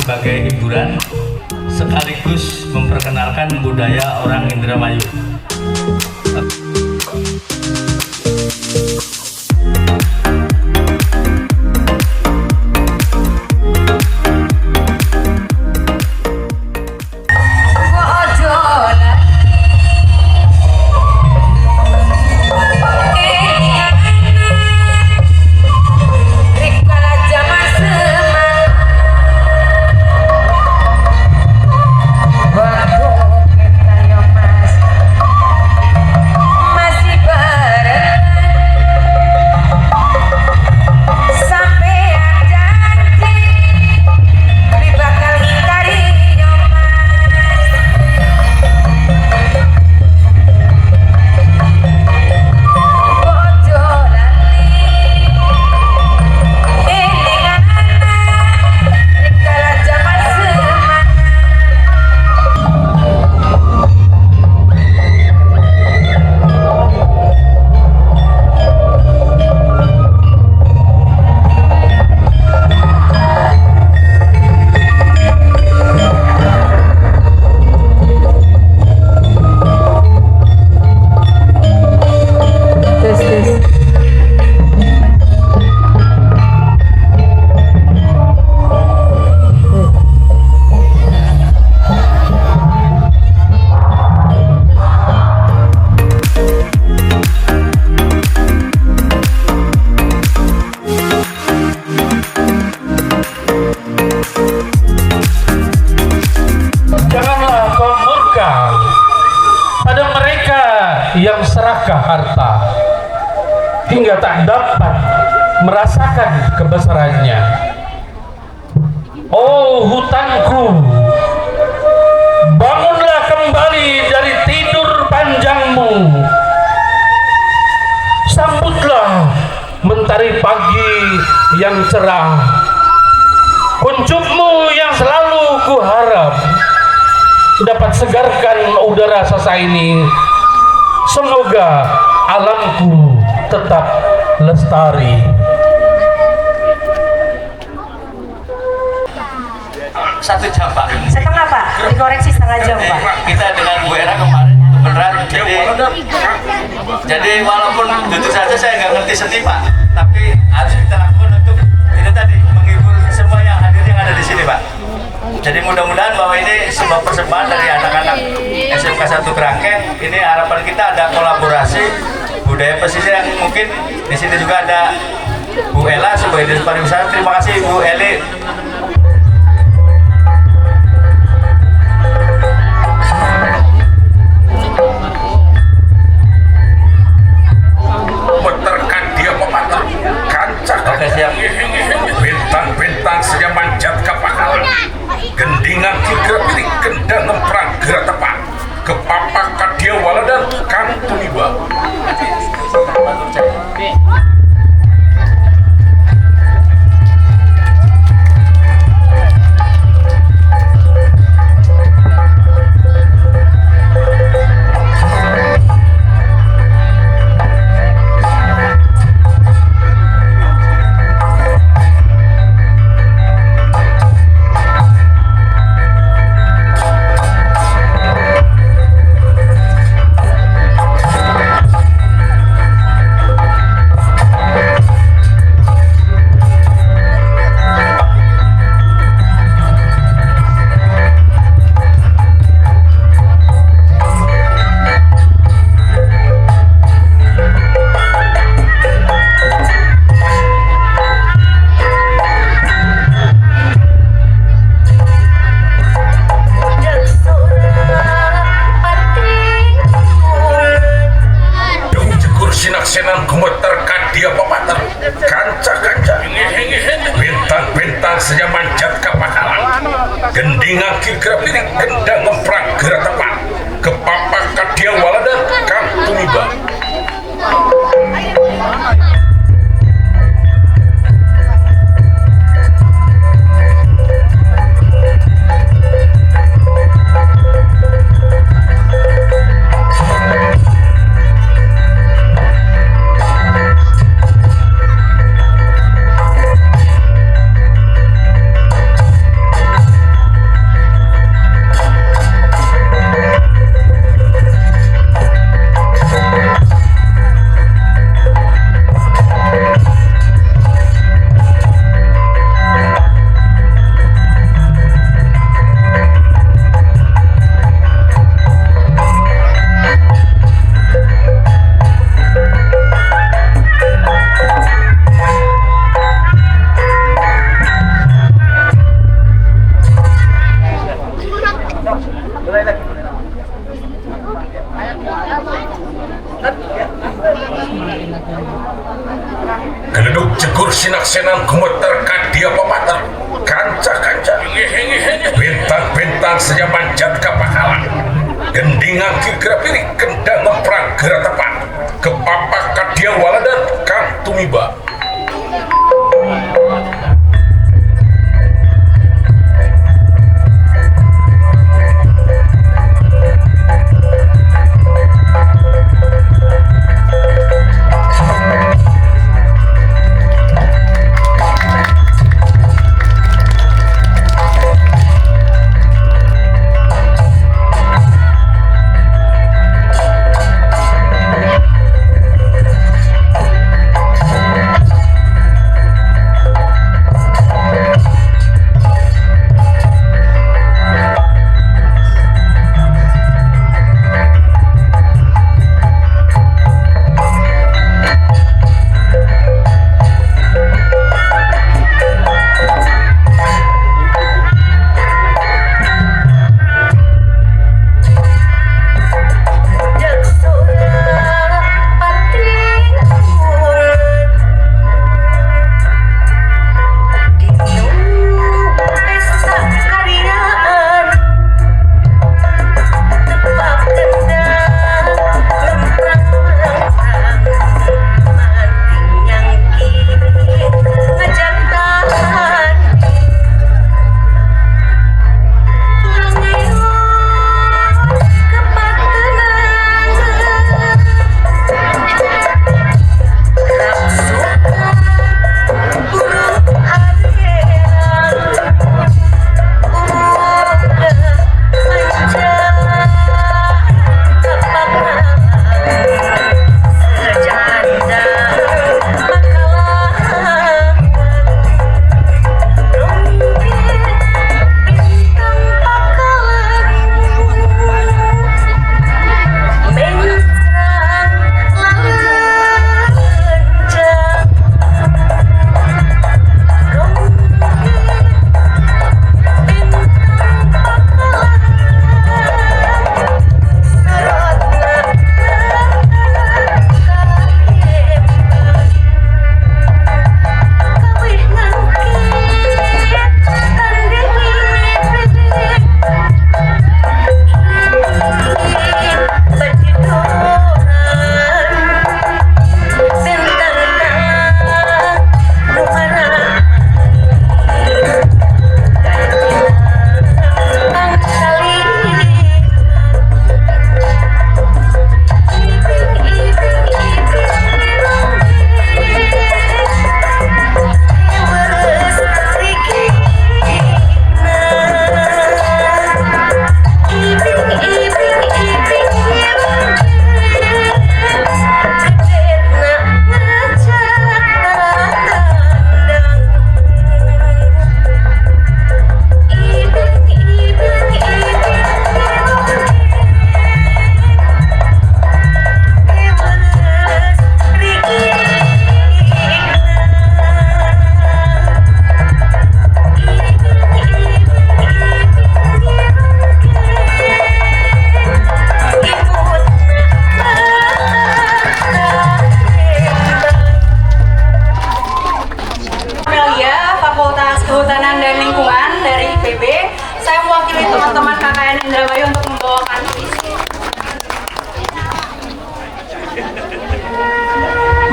sebagai hiburan sekaligus memperkenalkan budaya orang Indramayu. Yang serakah harta hingga tak dapat merasakan kebesarannya. Oh hutanku, bangunlah kembali dari tidur panjangmu. Sambutlah mentari pagi yang cerah. Kuncupmu yang selalu kuharap dapat segarkan udara sasa ini. Semoga alamku tetap lestari. Satu jam Pak. Setengah Pak, dikoreksi setengah jam Pak. Kita dengan Bu Era kemarin beneran jadi walaupun tentu saja saya nggak ngerti seni Pak, tapi harus kita lakukan untuk itu tadi menghibur semua yang hadir yang ada di sini Pak. Jadi mudah-mudahan bahwa ini sebuah persembahan dari anak-anak SMK 1 Kerangkeng. Ini harapan kita ada kolaborasi budaya pesisir yang mungkin di sini juga ada Bu Ella sebagai Dinas Pariwisata. Terima kasih Bu Eli. Meterkan dia pepatah kancah. Oke siap. Bintang-bintang saja manjat ke pangkalan. Gendingan kira pilih kendang nemprang gerak tepat. Kepapak kadia waladan kang tumiba. Bintang-bintang saja manjat ke pangkalan. Gendingan kira pilih kendang nemprang gerak tepat. Kepapak kadia waladan kang tumiba. pintang saja manjat ka pakalan gendingan ki grapiri kendang memperang gerak tepat kepapak kadia waladan kang tumiba.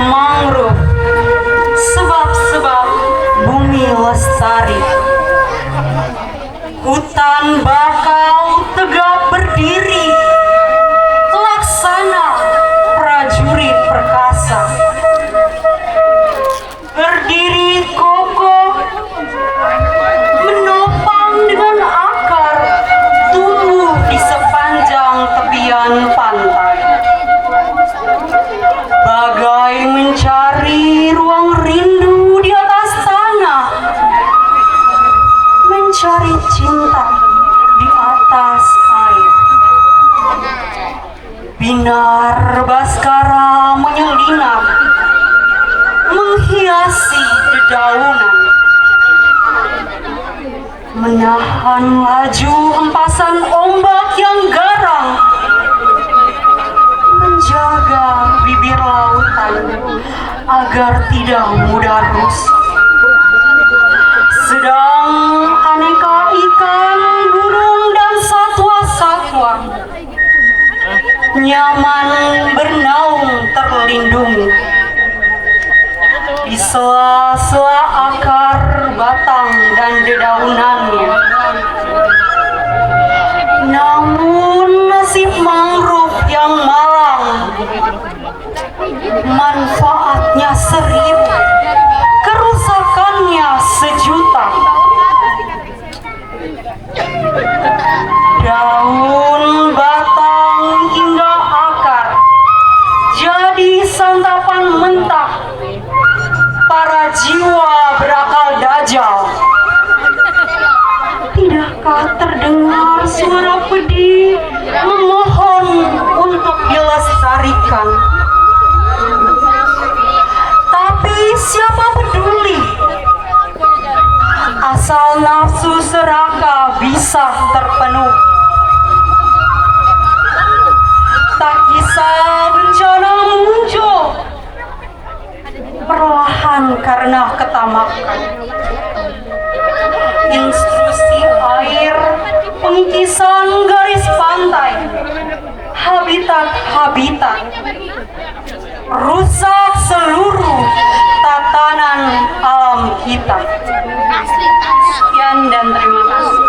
Mangrove, sebab-sebab bumi lestari, hutan bakau tegak berdiri, laksana prajurit perkasa, berdiri kokoh, menopang dengan akar, tumbuh di sepanjang tepian pantai. Bagai mencari ruang rindu di atas tanah, mencari cinta di atas air. Binar Baskara menyelinap, menghiasi dedaunan, menahan laju hempasan ombak yang garang, menjaga bibir lautan agar tidak mudah rusak. Sedang aneka ikan, burung, dan nyaman bernaung terlindung di sela-sela akar, batang, dan dedaunannya. Namun nasib mangrove yang malang, manfaatnya 1000, kerusakannya 1.000.000. Daun, batang, hingga akar jadi santapan mentah para jiwa berakal dajal. Tidakkah terdengar suara pedih memohon untuk dilestarikan? Tapi siapa peduli? Asal nafsu serakah bisa terpenuhi. Tak kisah bencana muncul perlahan karena ketamakan. Instruksi air, pengikisan garis pantai, habitat-habitat, rusak seluruh tatanan alam kita. Sekian dan terima kasih.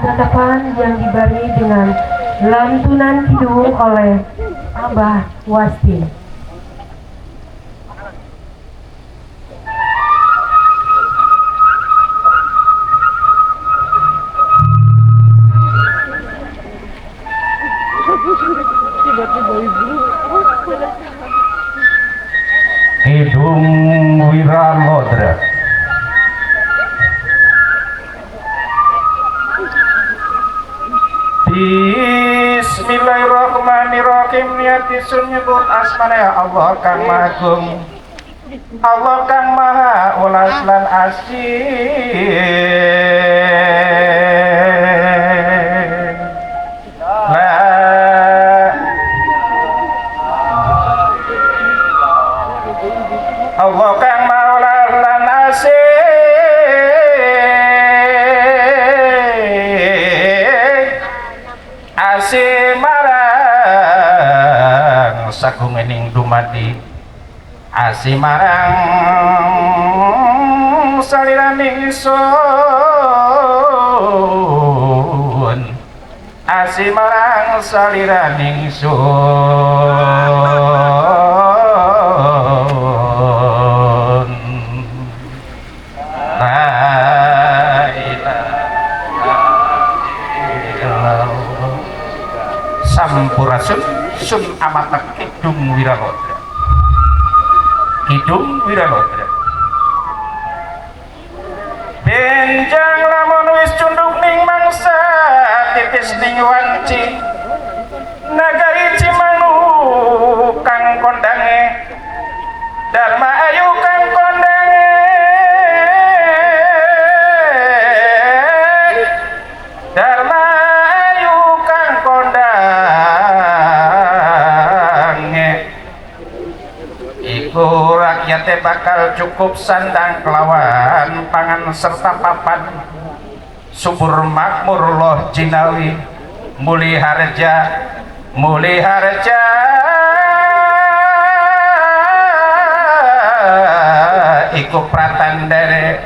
Tatapan yang diberi dengan lantunan kidung oleh Abah Wastin. Kidung Wiralodra. Bismillahirrahmanirrahim. Niati sun nyebut asmana ya Allah kang magung, Allah kang maha ulas lan asih. Allah kang maha ulas lan asih. Asih marang sagungening dumadi, asih marang saliraning sun, asih marang saliraning sun. La ilaha illallah. Sampurasun sun amata Kidung Wiralodra. Kidung Wiralodra. Benjang lamun wis cunduk ning mangsa titis ning wanci, nagari Cimanuk kang kondange, Dharma ayu kang kondange, Dharma ayu kang kondange, iku rakyate bakal cukup sandang kelawan pangan serta papan, subur makmur loh jinawi, muli harja iku pratandane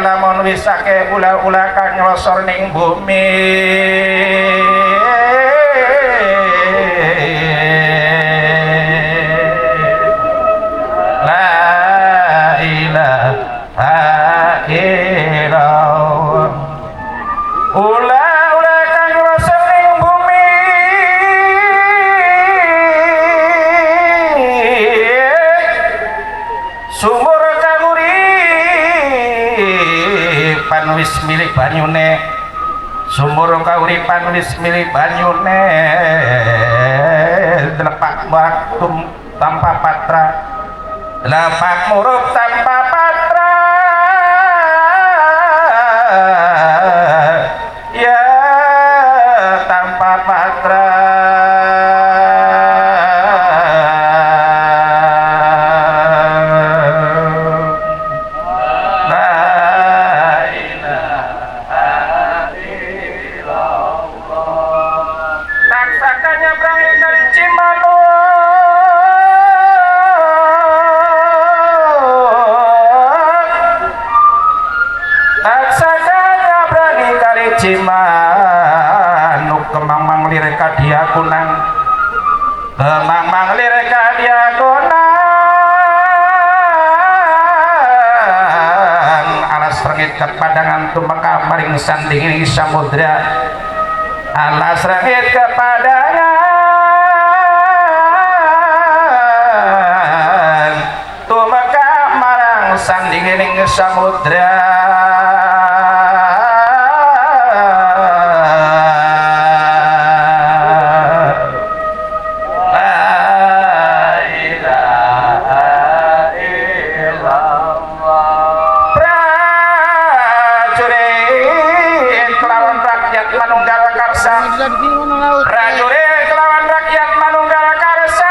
lamun wis akeh ula-ula kang nglosor ning bumi. La ilaha illallah. Ula-ula kang nglosor ning bumi, sumur kauripan wis milik banyune, sumur kauripan wis milik banyune, lepak waktum tanpa patra, lepak murup tanpa patra, ya tanpa patra. Cimanuk kemang-mang lireka diagunang, kemang-mang lireka diagunang, alas rengit kepadangan tumeka maring sandinging samudra, alas rengit kepadangan tumeka marang sandinging samudra. Prajurit kelawan rakyat manunggal karsa,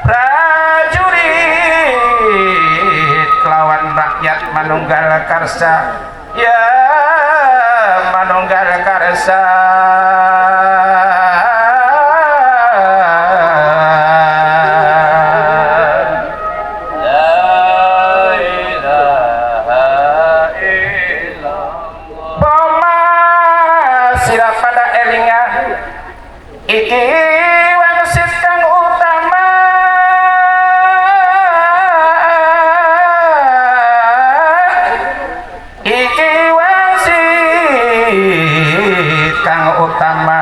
prajurit kelawan rakyat manunggal karsa, ya manunggal karsa. Iki wangsit kang utama, iki wangsit kang utama,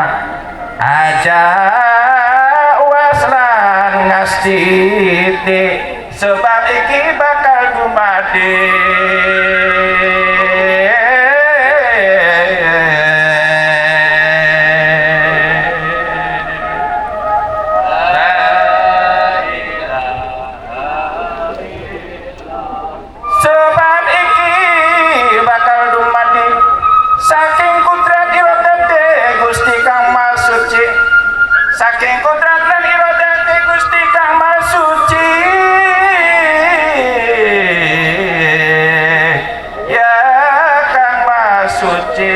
suci.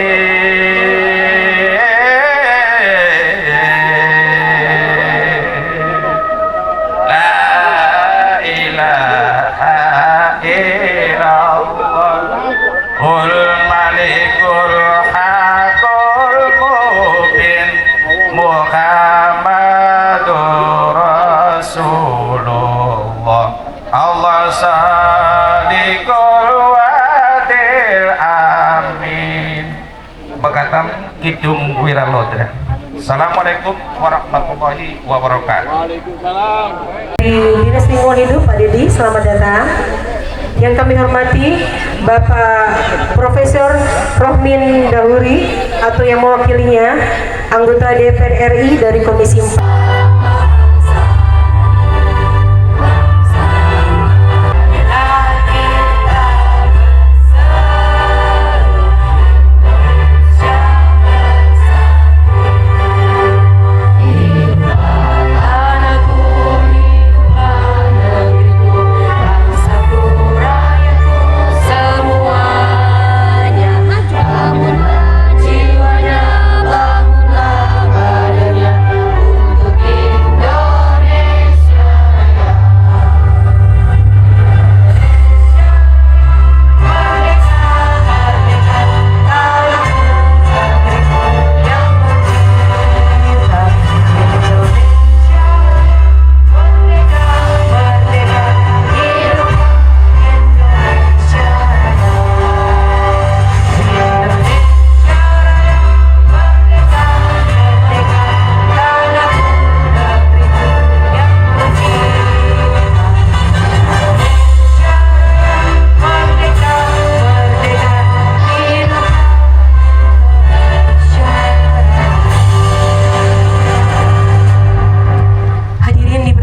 La ilaha illallah ul malikul hakul mubin Muhammadur Rasulullah Allah sadiqul wadil amin. Bekatam Kidung Wiralodra. Assalamualaikum warahmatullahi wabarakatuh. Di Dinas Lingkungan Hidup Pak Dedi, selamat datang. Yang kami hormati Bapak Profesor Rohmin Dahuri atau yang mewakilinya, anggota DPR RI dari Komisi 4.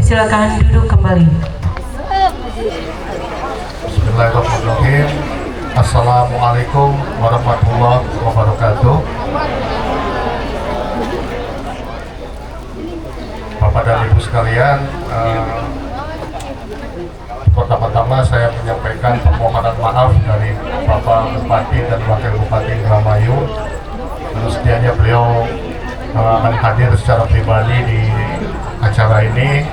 Silakan duduk kembali. Bismillahirrahmanirrahim. Assalamualaikum warahmatullahi wabarakatuh. Bapak dan Ibu sekalian, pertama-tama saya menyampaikan permohonan maaf dari Bapak Bupati dan Wakil Bupati Indramayu. Sedianya beliau akan hadir secara pribadi di acara ini.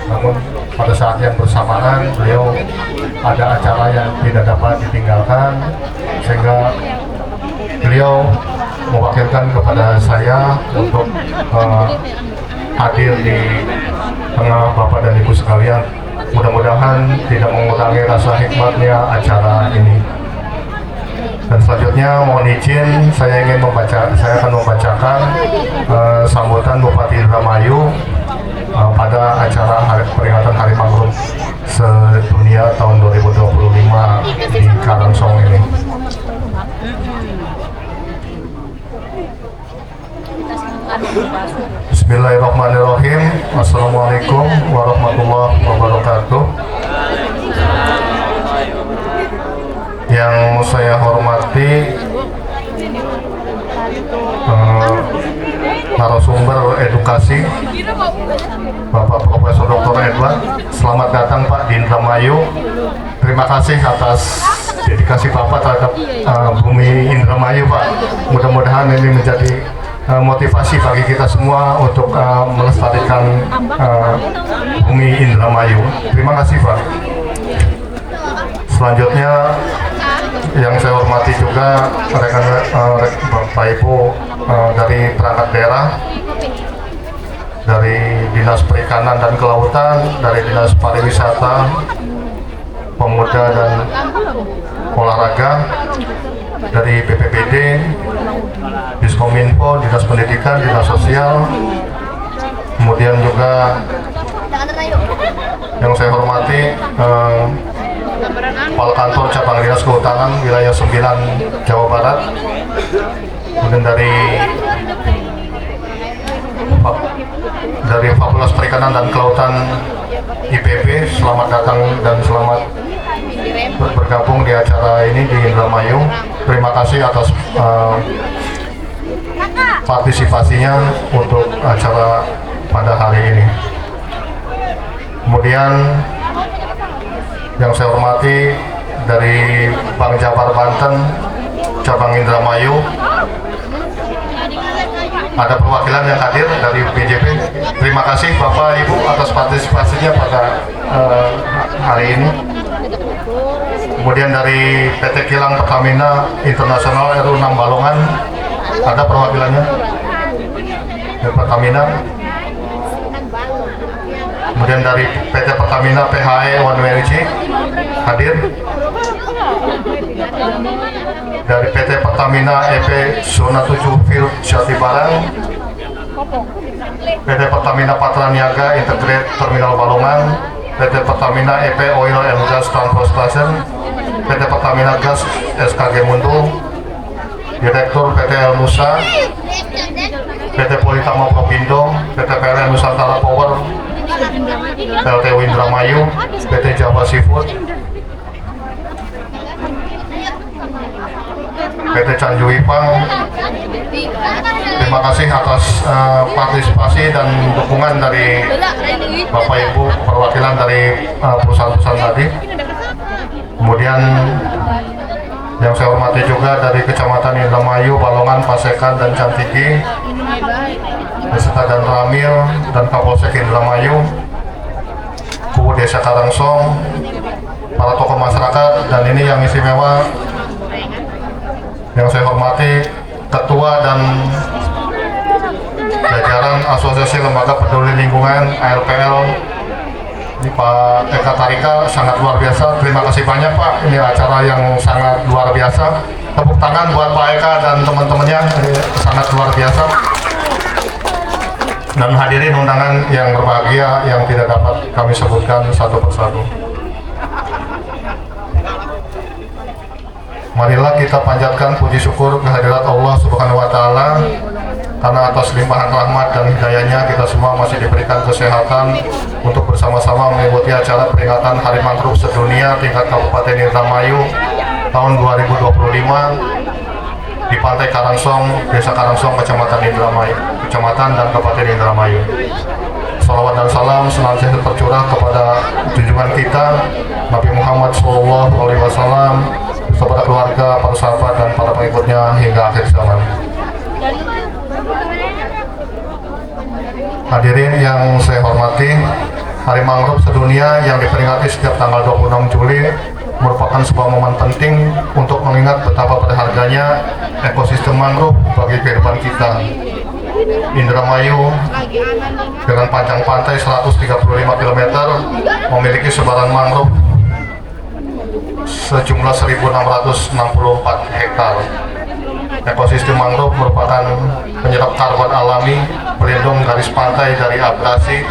Namun pada saat yang bersamaan beliau ada acara yang tidak dapat ditinggalkan, sehingga beliau mewakilkan kepada saya untuk hadir di tengah Bapak dan Ibu sekalian. Mudah-mudahan tidak mengurangi rasa hikmatnya acara ini. Dan selanjutnya mohon izin saya akan membacakan sambutan Bupati Indramayu pada acara peringatan Hari Mangrove Sedunia tahun 2025 di Karangsong ini. Bismillahirrahmanirrahim. Assalamualaikum warahmatullahi wabarakatuh. Yang saya hormati narasumber edukasi Bapak Profesor Dr. Edward. Selamat datang Pak di Indramayu. Terima kasih atas dedikasi Bapak terhadap bumi Indramayu Pak. Mudah-mudahan ini menjadi motivasi bagi kita semua untuk melestarikan bumi Indramayu. Terima kasih Pak. Selanjutnya yang saya hormati juga rekan Bapak Ibu dari perangkat daerah, dari Dinas Perikanan dan Kelautan, dari Dinas Pariwisata, Pemuda dan Olahraga, dari BPBD, Diskominfo, Dinas Pendidikan, Dinas Sosial, kemudian juga yang saya hormati Kepala Kantor Cabang Dinas Kehutanan Wilayah 9 Jawa Barat, kemudian dari Fakultas Perikanan dan Kelautan IPB, selamat datang dan selamat bergabung di acara ini di Indramayu. Terima kasih atas partisipasinya untuk acara pada hari ini. Kemudian yang saya hormati dari Bank Jabar Banten, cabang Indramayu. Ada perwakilan yang hadir dari BJP. Terima kasih Bapak Ibu atas partisipasinya pada hari ini. Kemudian dari PT Kilang Pertamina Internasional RU 6 Balongan, ada perwakilannya dari Pertamina. Kemudian dari PT Pertamina PHE One Energy hadir. Dari PT Pertamina EP Zona 7 Field Jati Barang, PT Pertamina Patraniaga Integrated Terminal Balongan, PT Pertamina EP Oil and Gas Transport Station, PT Pertamina Gas SKG Muntul, Direktur PT El Nusa, PT Politama Propindo, PT PLN Nusantara Power, PT Indramayu, PT Jawa Seafood, PT Canju Ipang. Terima kasih atas partisipasi dan dukungan dari Bapak Ibu perwakilan dari perusahaan-perusahaan tadi. Kemudian yang saya hormati juga dari Kecamatan Indramayu, Balongan, Pasekan, dan Cantigi, beserta dan Ramil dan Kapolsek Indramayu, Kubu Desa Karangsong, para tokoh masyarakat, dan ini yang istimewa yang saya hormati Ketua dan jajaran Asosiasi Lembaga Peduli Lingkungan ALPL, ini Pak Eka Tarika, sangat luar biasa. Terima kasih banyak Pak, ini acara yang sangat luar biasa. Tepuk tangan buat Pak Eka dan teman-temannya, ini sangat luar biasa. Dan hadirin undangan yang berbahagia yang tidak dapat kami sebutkan satu persatu. Marilah kita panjatkan puji syukur kehadirat Allah Subhanahu wa Ta'ala, karena atas limpahan rahmat dan hidayahnya kita semua masih diberikan kesehatan untuk bersama-sama mengikuti acara peringatan Hari Mangrove Sedunia tingkat Kabupaten Indramayu tahun 2025 di Pantai Karangsong, Desa Karangsong, Kecamatan Indramayu, Kecamatan dan Kabupaten Indramayu. Salawat dan salam senantiasa tercurah kepada junjungan kita Nabi Muhammad SAW, kepada keluarga, para sahabat, dan para pengikutnya hingga akhir zaman. Hadirin yang saya hormati, Hari Mangrove Sedunia yang diperingati setiap tanggal 26 Juli merupakan sebuah momen penting untuk mengingat betapa berharganya ekosistem mangrove bagi kehidupan kita. Indramayu dengan panjang pantai 135 km memiliki sebaran mangrove sejumlah 1.664 hektar. Ekosistem mangrove merupakan penyerap karbon alami, pelindung garis pantai dari abrasi,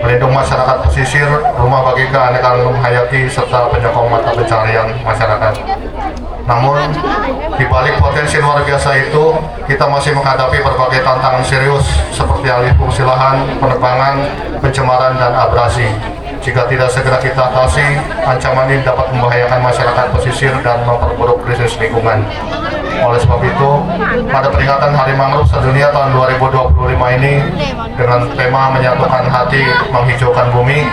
pelindung masyarakat pesisir, rumah bagi keanekaragaman hayati, serta penyokong mata pencarian masyarakat. Namun, di balik potensi luar biasa itu, kita masih menghadapi berbagai tantangan serius seperti alih fungsi lahan, penebangan, pencemaran, dan abrasi. Jika tidak segera kita atasi, ancaman ini dapat membahayakan masyarakat pesisir dan memperburuk krisis lingkungan. Oleh sebab itu, pada peringatan Hari Mangrove Sedunia tahun 2025 ini, dengan tema menyatukan hati, menghijaukan bumi,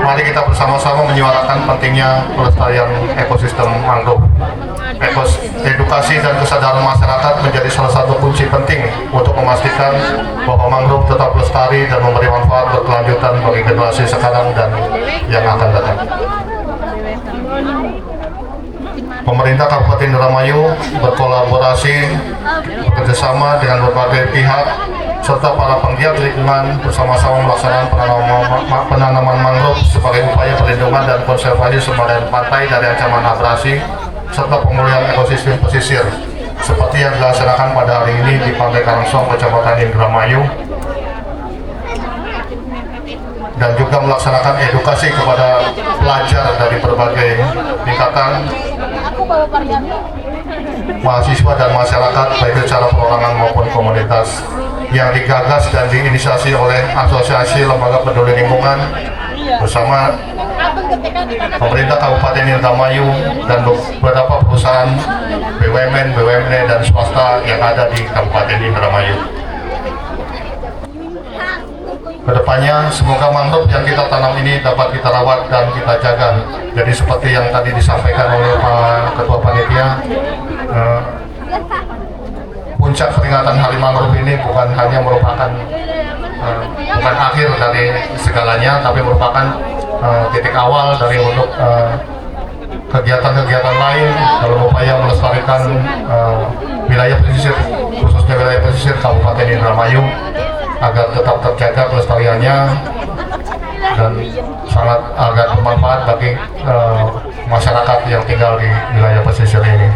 mari kita bersama-sama menyuarakan pentingnya pelestarian ekosistem mangrove. Edukasi dan kesadaran masyarakat menjadi salah satu kunci penting untuk memastikan bahwa mangrove tetap lestari dan memberi manfaat berkelanjutan bagi generasi sekarang dan yang akan datang. Pemerintah Kabupaten Indramayu berkolaborasi bekerjasama dengan berbagai pihak serta para penggiat lingkungan bersama-sama melaksanakan penanaman mangrove sebagai upaya perlindungan dan konservasi sumber daya pantai dari ancaman abrasi serta pemulihan ekosistem pesisir seperti yang dilaksanakan pada hari ini di Pantai Karangsong, Kecamatan Indramayu, dan juga melaksanakan edukasi kepada pelajar dari berbagai tingkatan, mahasiswa dan masyarakat baik secara perorangan maupun komunitas, yang digagas dan diinisiasi oleh Asosiasi Lembaga Peduli Lingkungan bersama pemerintah Kabupaten Indramayu dan beberapa perusahaan BUMN, dan swasta yang ada di Kabupaten Indramayu. Kedepannya semoga mangrove yang kita tanam ini dapat kita rawat dan kita jaga. Jadi seperti yang tadi disampaikan oleh Pak Ketua Panitia, puncak peringatan Hari Mangrove ini bukan hanya merupakan bukan akhir dari segalanya, tapi merupakan titik awal dari untuk kegiatan-kegiatan lain dalam upaya melestarikan wilayah pesisir, khususnya wilayah pesisir Kabupaten Indramayu, agar tetap terjaga kelestariannya dan sangat agar bermanfaat bagi masyarakat yang tinggal di wilayah pesisir ini.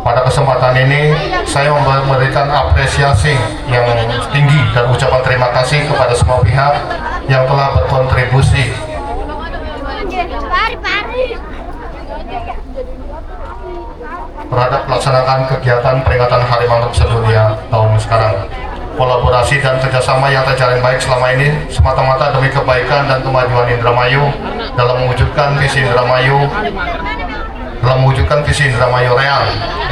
Pada kesempatan ini saya memberikan apresiasi yang tinggi dan ucapan terima kasih kepada semua pihak yang telah berkontribusi terhadap pelaksanaan kegiatan peringatan Hari Mangrove Sedunia tahun sekarang. Kolaborasi dan kerjasama yang terjalin baik selama ini semata-mata demi kebaikan dan kemajuan Indramayu dalam mewujudkan visi Indramayu real,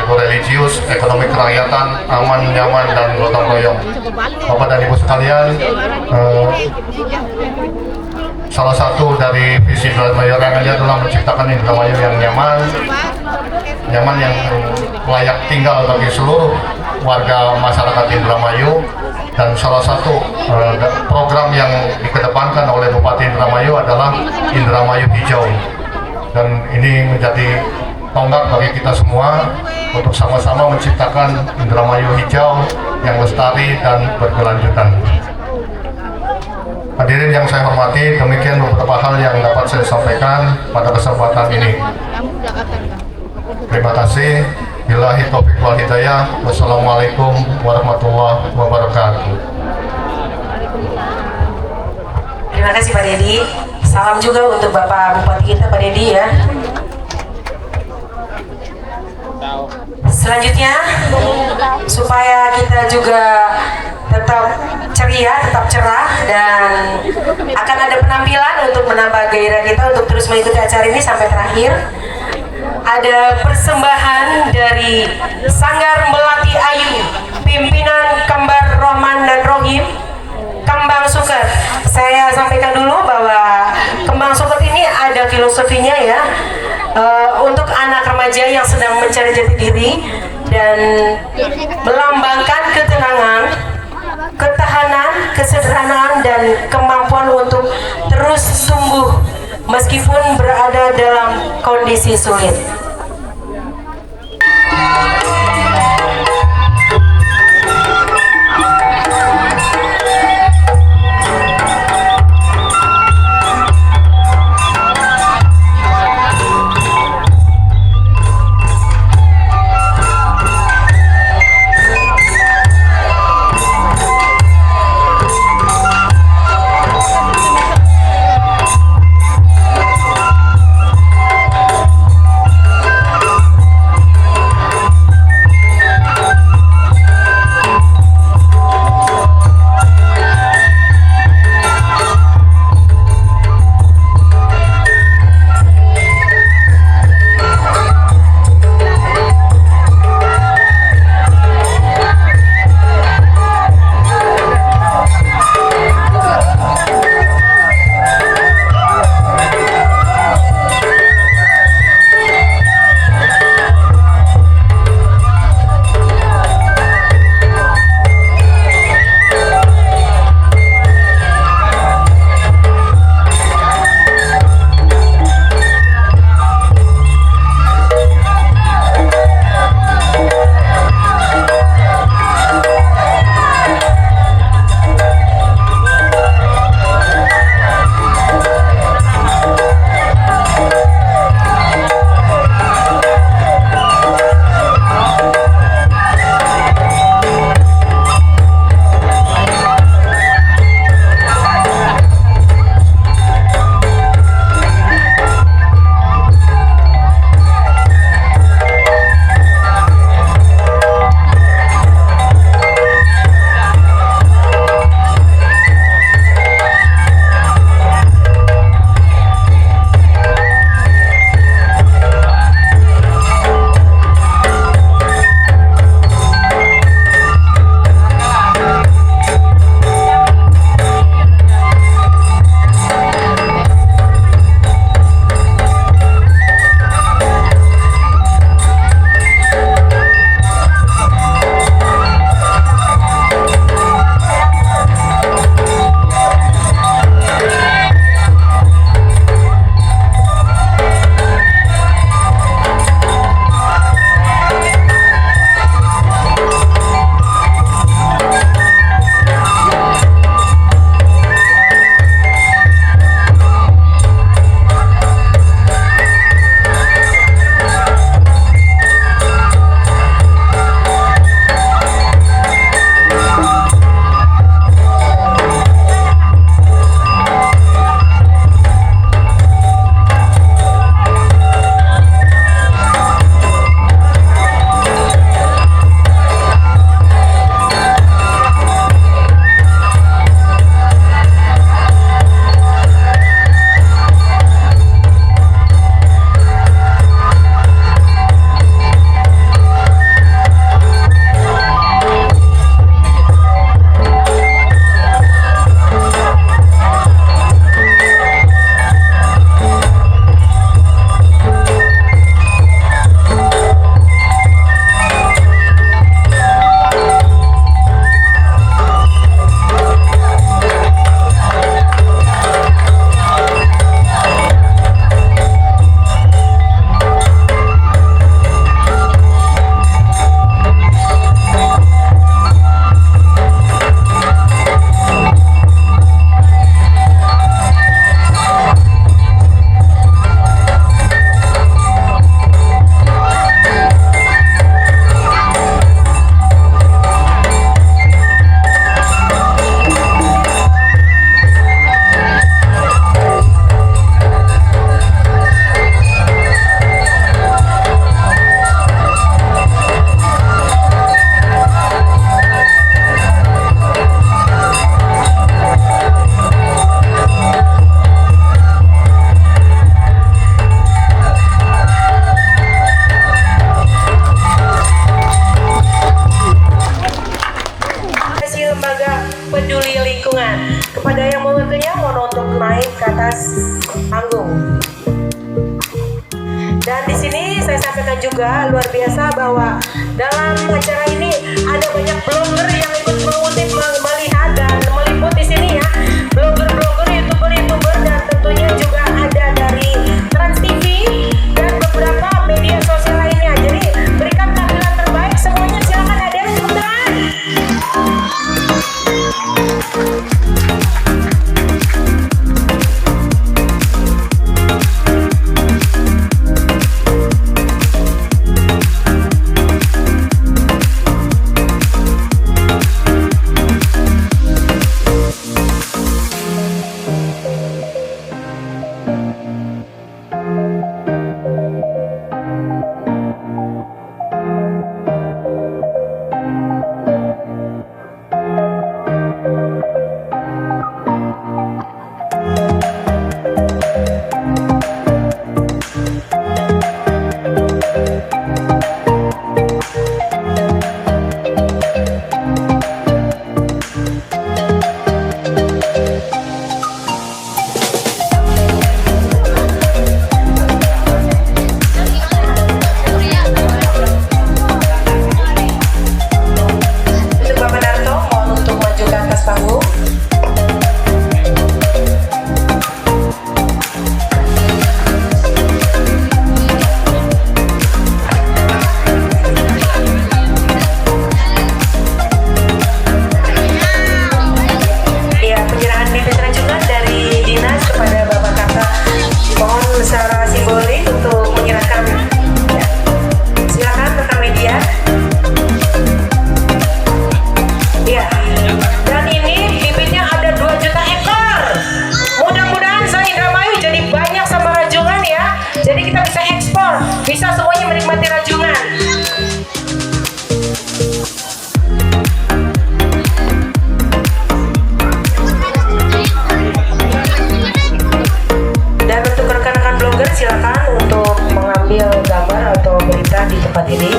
ekoreligius, ekonomi kerakyatan, aman, nyaman, dan gotong royong. Bapak dan Ibu sekalian, salah satu dari visi Indramayu real adalah menciptakan Indramayu yang nyaman yang layak tinggal bagi seluruh warga masyarakat Indramayu. Dan salah satu program yang dikedepankan oleh Bupati Indramayu adalah Indramayu Hijau, dan ini menjadi tonggak bagi kita semua untuk sama-sama menciptakan Indramayu Hijau yang lestari dan berkelanjutan. Hadirin yang saya hormati, demikian beberapa hal yang dapat saya sampaikan pada kesempatan ini. Terima kasih. Billahi taufiq wal hidayah. Wassalamualaikum warahmatullahi wabarakatuh. Terima kasih Pak Dedi. Salam juga untuk Bapak Bupati kita Pak Dedi ya. Selanjutnya, supaya kita juga tetap ceria, tetap cerah, dan akan ada penampilan untuk menambah gairah kita untuk terus mengikuti acara ini sampai terakhir. Ada persembahan dari Sanggar Melati Ayu, pimpinan Kembar Rohman dan Rohim, Kembang Suket. Saya sampaikan dulu bahwa Kembang Suket ini ada filosofinya ya, untuk anak remaja yang sedang mencari jati diri dan melambangkan ketenangan, ketahanan, kesederhanaan, dan kemampuan untuk terus tumbuh meskipun berada dalam kondisi sulit. Dan di sini saya sampaikan juga luar biasa bahwa dalam acara ini ada banyak blogger yang ikut mengutip, melihat dan meliput di sini ya. Blogger-blogger, youtuber-youtuber, dan tentunya juga ada dari Trans TV dan beberapa media sosial lainnya. Jadi berikan tampilan terbaik semuanya, silakan hadir teman-teman. Bisa semuanya menikmati rajungan. Dan untuk rekan-rekan blogger silakan untuk mengambil gambar atau berita di tempat ini.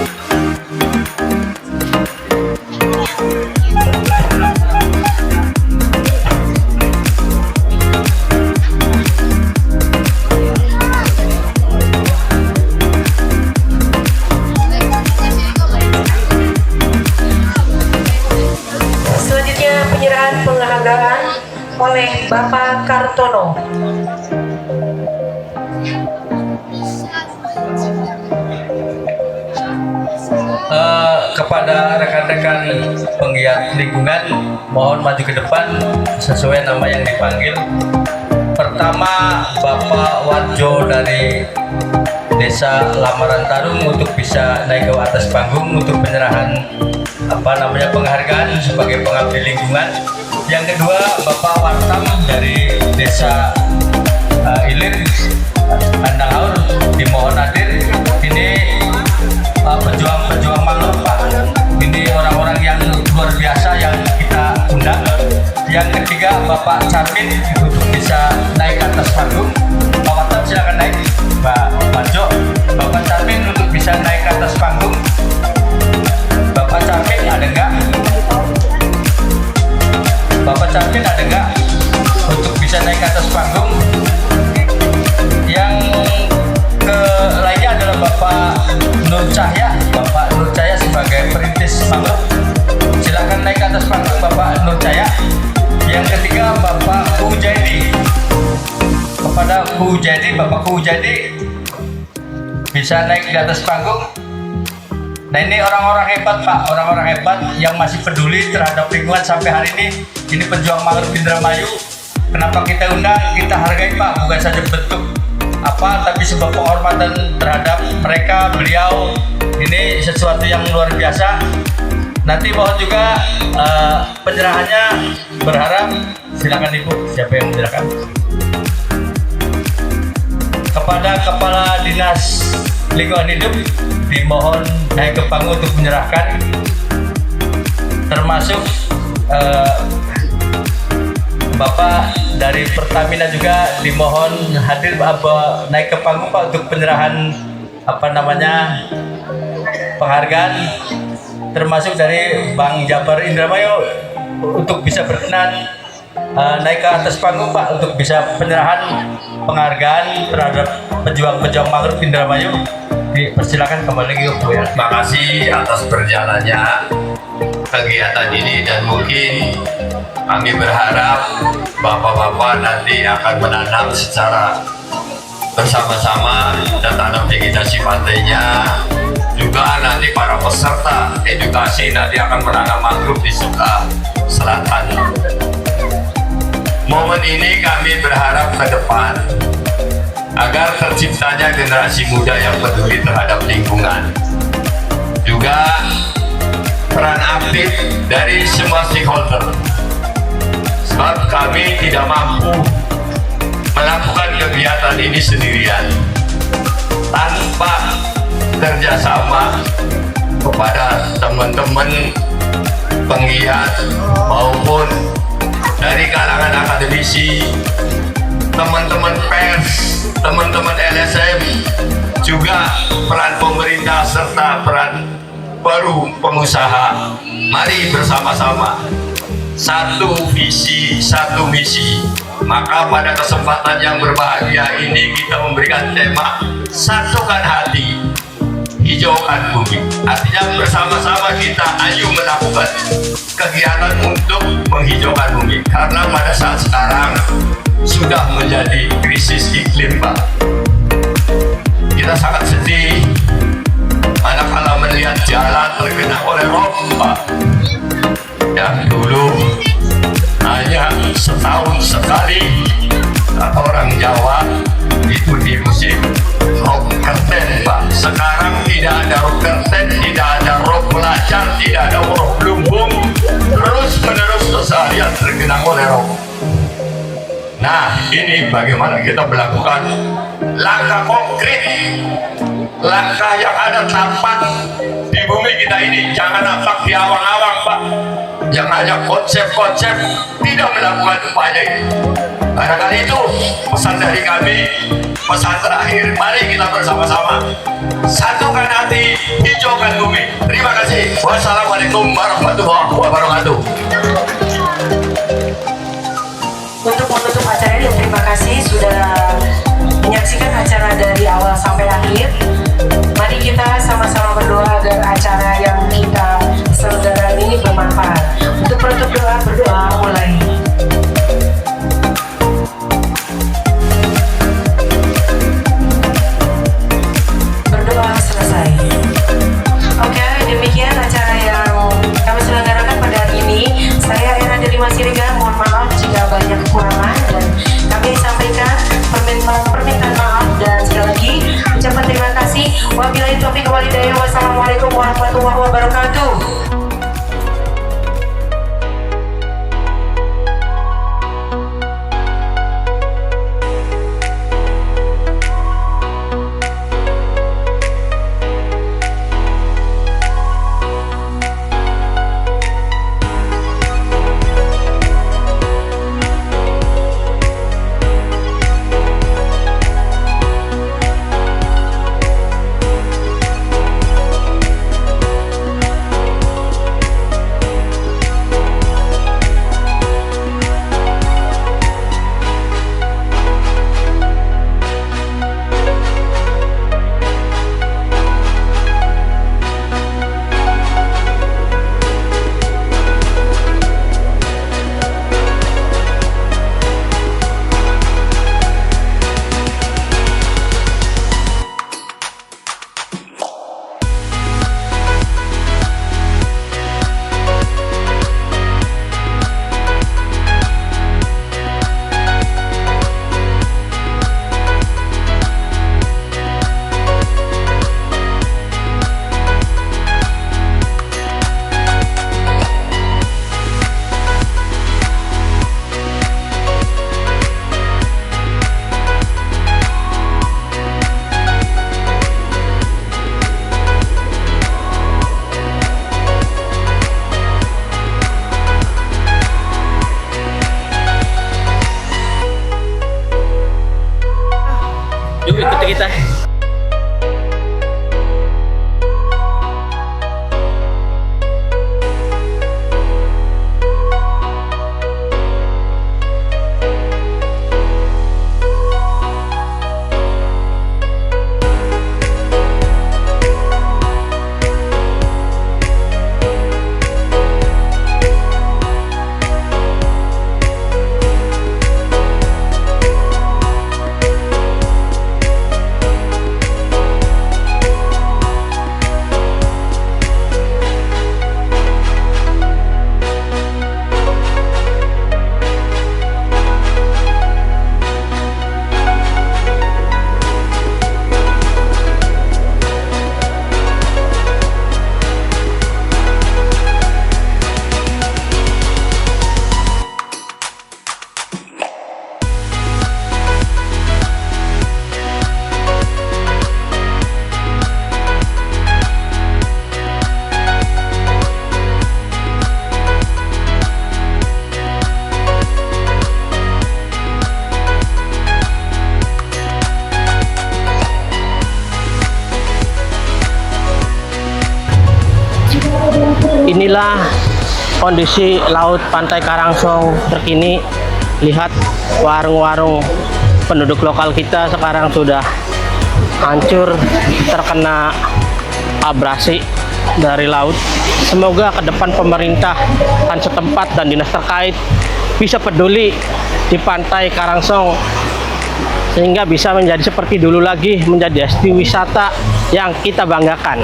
Penghargaan oleh Bapak Kartono. Kepada rekan-rekan penggiat lingkungan, mohon maju ke depan sesuai nama yang dipanggil. Pertama, Bapak Warjo dari Desa Lamaran Tarung untuk bisa naik ke atas panggung untuk penyerahan penghargaan sebagai pengabdi lingkungan. Yang kedua, Bapak Wartam dari Desa Ilir Andang dimohon hadir. Ini pejuang-pejuang mangrove, Pak. Ini orang-orang yang luar biasa yang kita undang. Yang ketiga, Bapak Charmin untuk bisa naik ke atas panggung. Pak Wartam silakan naik. Pak Warjo, Bapak Charmin untuk bisa naik ke atas panggung. Bapak Charmin ada enggak? Bapak Charmin ada enggak untuk bisa naik ke atas panggung? Yang ke lainnya adalah Bapak Nur Cahya. Bapak Nur Cahya sebagai perintis mangrove, silakan naik ke atas panggung Bapak Nur Cahya. Yang ketiga, Bapak Kujaidi. Kepada Kujaidi, Bapak Kujaidi bisa naik di atas panggung. Nah, ini orang-orang hebat, Pak, orang-orang hebat yang masih peduli terhadap lingkungan sampai hari ini. Ini pejuang mangrove Indramayu. Kenapa kita undang? Kita hargai, Pak, bukan saja bentuk tapi sebuah penghormatan terhadap mereka, beliau. Ini sesuatu yang luar biasa. Nanti mohon juga penyerahannya, berharap silakan Ibu, siapa yang menyerahkan? Kepada Kepala Dinas Lingkungan Hidup dimohon naik ke panggung untuk menyerahkan, termasuk Bapak dari Pertamina juga dimohon hadir naik ke panggung, Pak, untuk penyerahan penghargaan, termasuk dari Bang Jabar Indramayu untuk bisa berkenan naik ke atas panggung, Pak, untuk bisa penyerahan penghargaan terhadap pejuang-pejuang mangrove Indramayu. Dipersilakan kembali ke Bu ya. Terima kasih atas berjalannya kegiatan ini, dan mungkin kami berharap bapak-bapak nanti akan menanam secara bersama-sama dan tanam vegetasi pantainya. Juga nanti para peserta edukasi nanti akan menanam mangrove di sebelah selatan. Momen ini kami berharap ke depan agar terciptanya generasi muda yang peduli terhadap lingkungan. Juga peran aktif dari semua stakeholder, sebab kami tidak mampu melakukan kegiatan ini sendirian tanpa kerjasama kepada teman-teman penggiat maupun dari kalangan akademisi, teman-teman pers, teman-teman LSM, juga peran pemerintah serta peran baru pengusaha. Mari bersama-sama, satu visi, satu misi. Maka pada kesempatan yang berbahagia ini kita memberikan tema satukan hati, hijaukan bumi. Artinya bersama-sama kita ayo melakukan kegiatan untuk menghijaukan bumi. Karena pada saat sekarang sudah menjadi krisis iklim, Pak. Kita sangat sedih manakala melihat jalan terkena oleh rob, Pak. Yang dulu hanya setahun sekali, kata orang Jawa itu di musim rob kerten, Pak. Sekarang tidak ada rob kerten, tidak ada rob belajar, tidak ada rob lumbung, terus menerus keseharian tergenang oleh rob. Nah, ini bagaimana kita melakukan langkah konkret, langkah yang ada tampak di bumi kita ini. Jangan nampak di awang-awang, Pak. Yang hanya konsep-konsep, tidak melakukan upaya ini. Karena itu pesan dari kami, pesan terakhir, mari kita bersama-sama satukan hati, hijaukan bumi. Terima kasih. Wassalamualaikum warahmatullahi wabarakatuh. Untuk menutup acara ini, terima kasih sudah menyaksikan acara dari awal sampai akhir. Mari kita sama-sama berdoa agar acara yang kita selenggarakan ini bermanfaat. Untuk penutup doa, berdoa mulai. Berdoa selesai. Oke, demikian acara yang kami selenggarakan pada hari ini. Saya Era dari Masiriga, mohon maaf jika banyak kekurangan, dan kami sampaikan permintaan maaf, dan sekali lagi ucapan terima kasih. Wabillahi taufiq wal hidayah. Wassalamualaikum warahmatullahi wabarakatuh. Inilah kondisi laut Pantai Karangsong terkini. Lihat warung-warung penduduk lokal kita sekarang sudah hancur terkena abrasi dari laut. Semoga ke depan pemerintah dan setempat dan dinas terkait bisa peduli di Pantai Karangsong sehingga bisa menjadi seperti dulu lagi, menjadi destinasi wisata yang kita banggakan.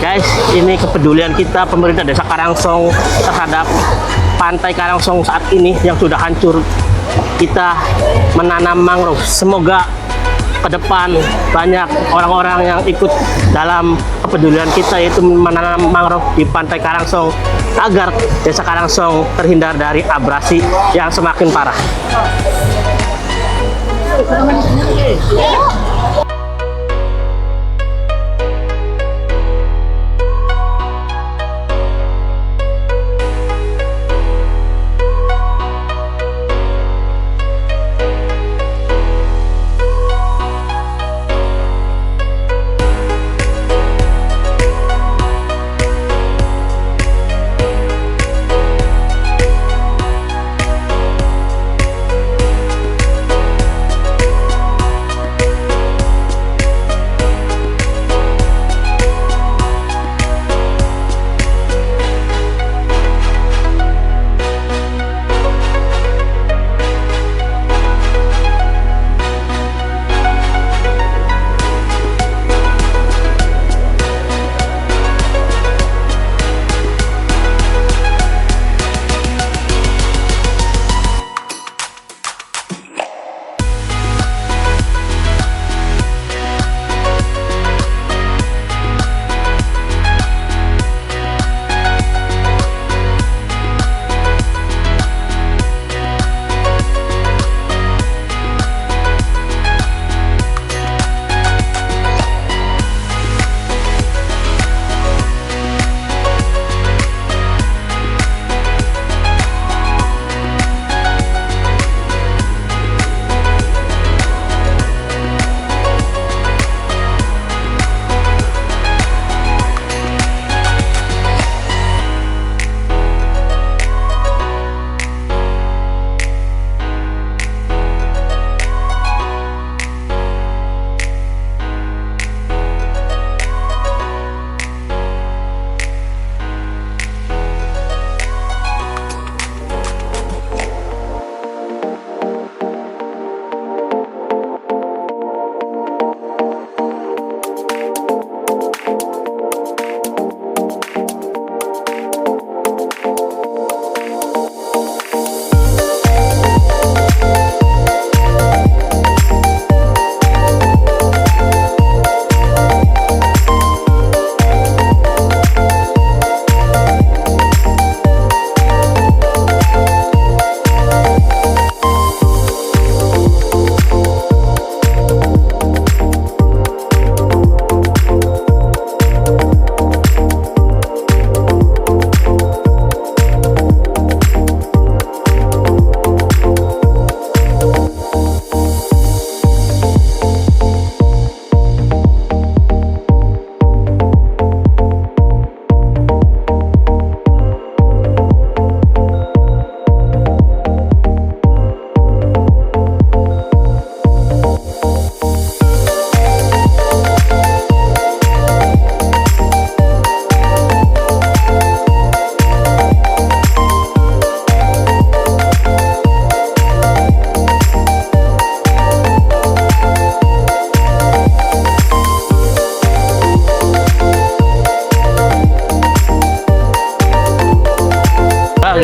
Guys, ini kepedulian kita pemerintah Desa Karangsong terhadap Pantai Karangsong saat ini yang sudah hancur. Kita menanam mangrove. Semoga ke depan banyak orang-orang yang ikut dalam kepedulian kita, yaitu menanam mangrove di Pantai Karangsong agar Desa Karangsong terhindar dari abrasi yang semakin parah.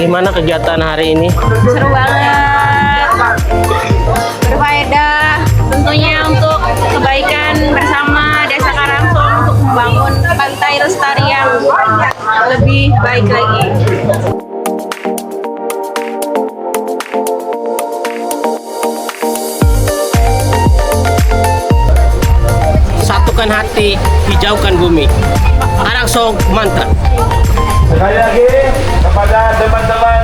gimana kegiatan hari ini? Seru banget, berfaedah tentunya untuk kebaikan bersama Desa Karangsong untuk membangun pantai lestari yang lebih baik lagi. Satukan hati, hijaukan bumi. Karangsong mantra. Sekali lagi kepada teman-teman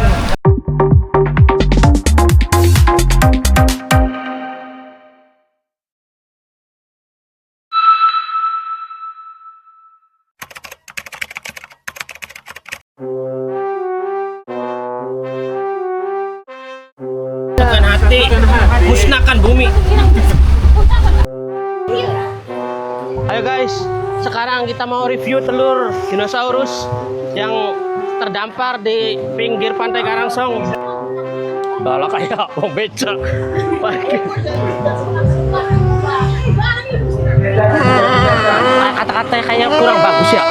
Satukan hati, musnahkan bumi. Ayo guys, sekarang kita mau review telur dinosaurus yang terdampar di pinggir pantai Karangsong. Bala kayak mau beca. Kata-katanya kayaknya kurang bagus ya.